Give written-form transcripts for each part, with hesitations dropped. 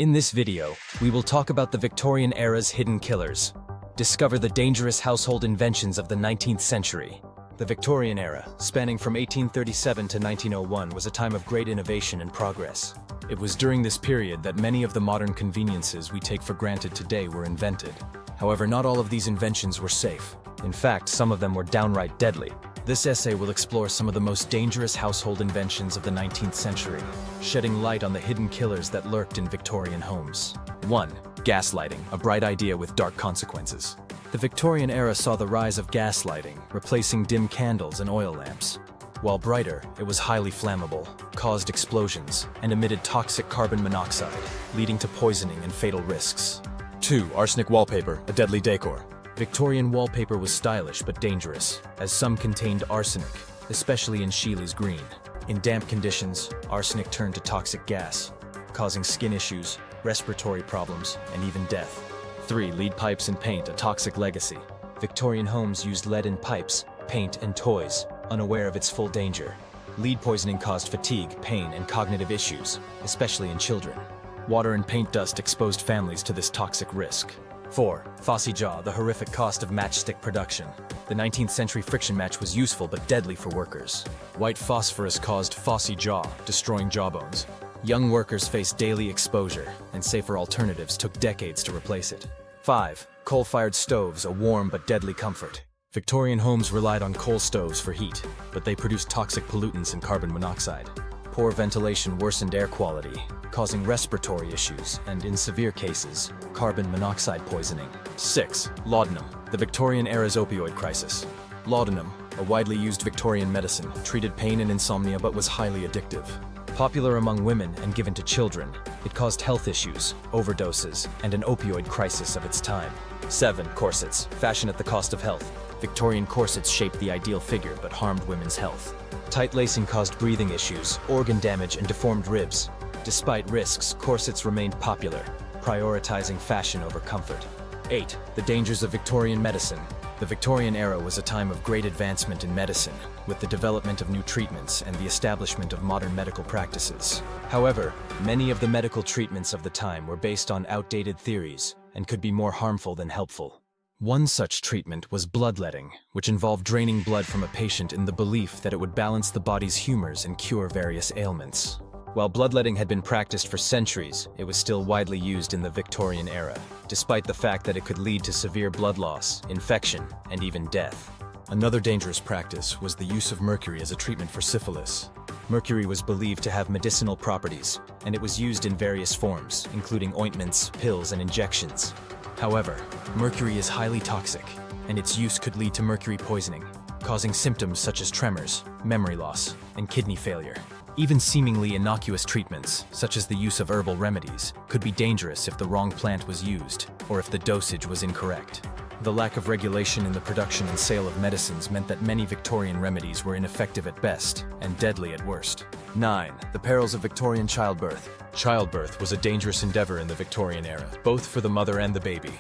In this video, we will talk about the Victorian era's hidden killers. Discover the dangerous household inventions of the 19th century. The Victorian era, spanning from 1837 to 1901, was a time of great innovation and progress. It was during this period that many of the modern conveniences we take for granted today were invented. However, not all of these inventions were safe. In fact, some of them were downright deadly. This essay will explore some of the most dangerous household inventions of the 19th century, shedding light on the hidden killers that lurked in Victorian homes. 1. Gaslighting, a bright idea with dark consequences. The Victorian era saw the rise of gaslighting, replacing dim candles and oil lamps. While brighter, it was highly flammable, caused explosions, and emitted toxic carbon monoxide, leading to poisoning and fatal risks. 2. Arsenic wallpaper, a deadly decor. Victorian wallpaper was stylish but dangerous, as some contained arsenic, especially in Sheely's green. In damp conditions, arsenic turned to toxic gas, causing skin issues, respiratory problems, and even death. 3. Lead pipes and paint, a toxic legacy. Victorian homes used lead in pipes, paint, and toys, unaware of its full danger. Lead poisoning caused fatigue, pain, and cognitive issues, especially in children. Water and paint dust exposed families to this toxic risk. 4. Phossy jaw, the horrific cost of matchstick production. The 19th century friction match was useful but deadly for workers. White phosphorus caused phossy jaw, destroying jawbones. Young workers faced daily exposure, and safer alternatives took decades to replace it. 5. Coal-fired stoves, a warm but deadly comfort. Victorian homes relied on coal stoves for heat, but they produced toxic pollutants and carbon monoxide. Poor ventilation worsened air quality, causing respiratory issues and, in severe cases, carbon monoxide poisoning. 6. Laudanum, the Victorian era's opioid crisis. Laudanum, a widely used Victorian medicine, treated pain and insomnia but was highly addictive. Popular among women and given to children, it caused health issues, overdoses, and an opioid crisis of its time. 7. Corsets, fashion at the cost of health. Victorian corsets shaped the ideal figure but harmed women's health. Tight lacing caused breathing issues, organ damage, and deformed ribs. Despite risks, corsets remained popular, prioritizing fashion over comfort. 8. The dangers of Victorian medicine. The Victorian era was a time of great advancement in medicine, with the development of new treatments and the establishment of modern medical practices. However, many of the medical treatments of the time were based on outdated theories and could be more harmful than helpful. One such treatment was bloodletting, which involved draining blood from a patient in the belief that it would balance the body's humors and cure various ailments. While bloodletting had been practiced for centuries, it was still widely used in the Victorian era, despite the fact that it could lead to severe blood loss, infection, and even death. Another dangerous practice was the use of mercury as a treatment for syphilis. Mercury was believed to have medicinal properties, and it was used in various forms, including ointments, pills, and injections. However, mercury is highly toxic, and its use could lead to mercury poisoning, causing symptoms such as tremors, memory loss, and kidney failure. Even seemingly innocuous treatments, such as the use of herbal remedies, could be dangerous if the wrong plant was used, or if the dosage was incorrect. The lack of regulation in the production and sale of medicines meant that many Victorian remedies were ineffective at best, and deadly at worst. 9. The perils of Victorian childbirth. Childbirth was a dangerous endeavor in the Victorian era, both for the mother and the baby.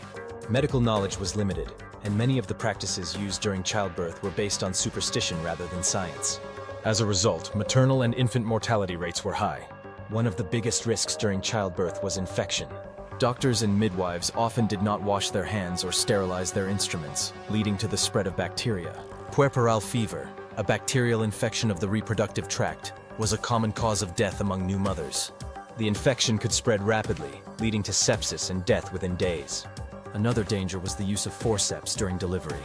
Medical knowledge was limited, and many of the practices used during childbirth were based on superstition rather than science. As a result, maternal and infant mortality rates were high. One of the biggest risks during childbirth was infection. Doctors and midwives often did not wash their hands or sterilize their instruments, leading to the spread of bacteria. Puerperal fever, a bacterial infection of the reproductive tract, was a common cause of death among new mothers. The infection could spread rapidly, leading to sepsis and death within days. Another danger was the use of forceps during delivery.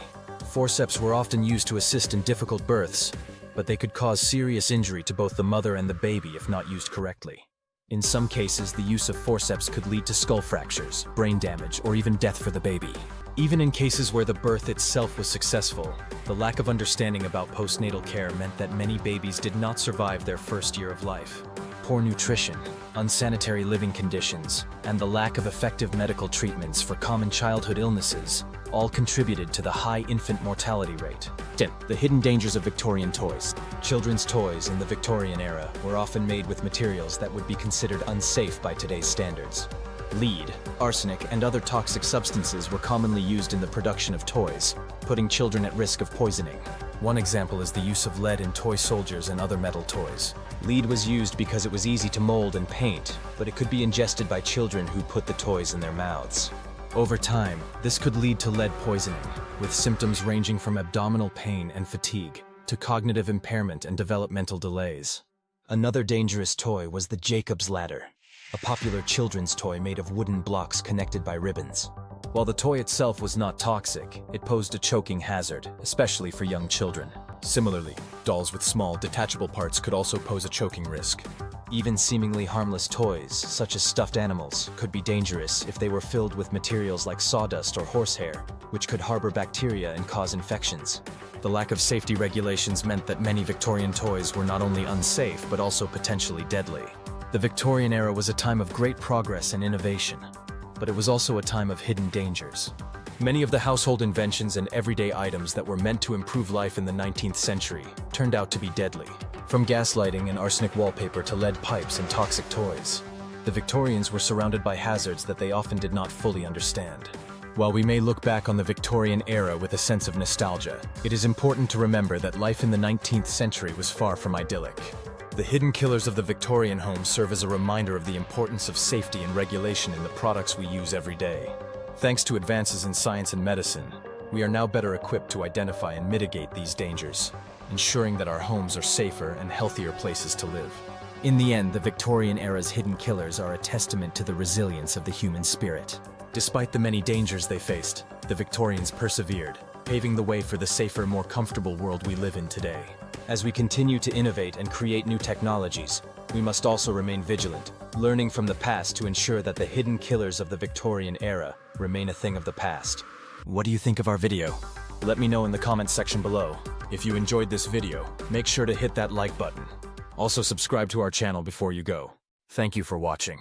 Forceps were often used to assist in difficult births, but they could cause serious injury to both the mother and the baby if not used correctly. In some cases, the use of forceps could lead to skull fractures, brain damage, or even death for the baby. Even in cases where the birth itself was successful, the lack of understanding about postnatal care meant that many babies did not survive their first year of life. Poor nutrition, unsanitary living conditions, and the lack of effective medical treatments for common childhood illnesses all contributed to the high infant mortality rate. 10. The hidden dangers of Victorian toys. Children's toys in the Victorian era were often made with materials that would be considered unsafe by today's standards. Lead, arsenic, and other toxic substances were commonly used in the production of toys, putting children at risk of poisoning. One example is the use of lead in toy soldiers and other metal toys. Lead was used because it was easy to mold and paint, but it could be ingested by children who put the toys in their mouths. Over time, this could lead to lead poisoning, with symptoms ranging from abdominal pain and fatigue to cognitive impairment and developmental delays. Another dangerous toy was the Jacob's Ladder, a popular children's toy made of wooden blocks connected by ribbons. While the toy itself was not toxic, it posed a choking hazard, especially for young children. Similarly, dolls with small, detachable parts could also pose a choking risk. Even seemingly harmless toys, such as stuffed animals, could be dangerous if they were filled with materials like sawdust or horsehair, which could harbor bacteria and cause infections. The lack of safety regulations meant that many Victorian toys were not only unsafe, but also potentially deadly. The Victorian era was a time of great progress and innovation, but it was also a time of hidden dangers. Many of the household inventions and everyday items that were meant to improve life in the 19th century turned out to be deadly. From gaslighting and arsenic wallpaper to lead pipes and toxic toys, the Victorians were surrounded by hazards that they often did not fully understand. While we may look back on the Victorian era with a sense of nostalgia, it is important to remember that life in the 19th century was far from idyllic. The hidden killers of the Victorian home serve as a reminder of the importance of safety and regulation in the products we use every day. Thanks to advances in science and medicine, we are now better equipped to identify and mitigate these dangers, ensuring that our homes are safer and healthier places to live. In the end, the Victorian era's hidden killers are a testament to the resilience of the human spirit. Despite the many dangers they faced, the Victorians persevered, paving the way for the safer, more comfortable world we live in today. As we continue to innovate and create new technologies, we must also remain vigilant, learning from the past to ensure that the hidden killers of the Victorian era remain a thing of the past. What do you think of our video? Let me know in the comments section below. If you enjoyed this video, make sure to hit that like button. Also subscribe to our channel before you go. Thank you for watching.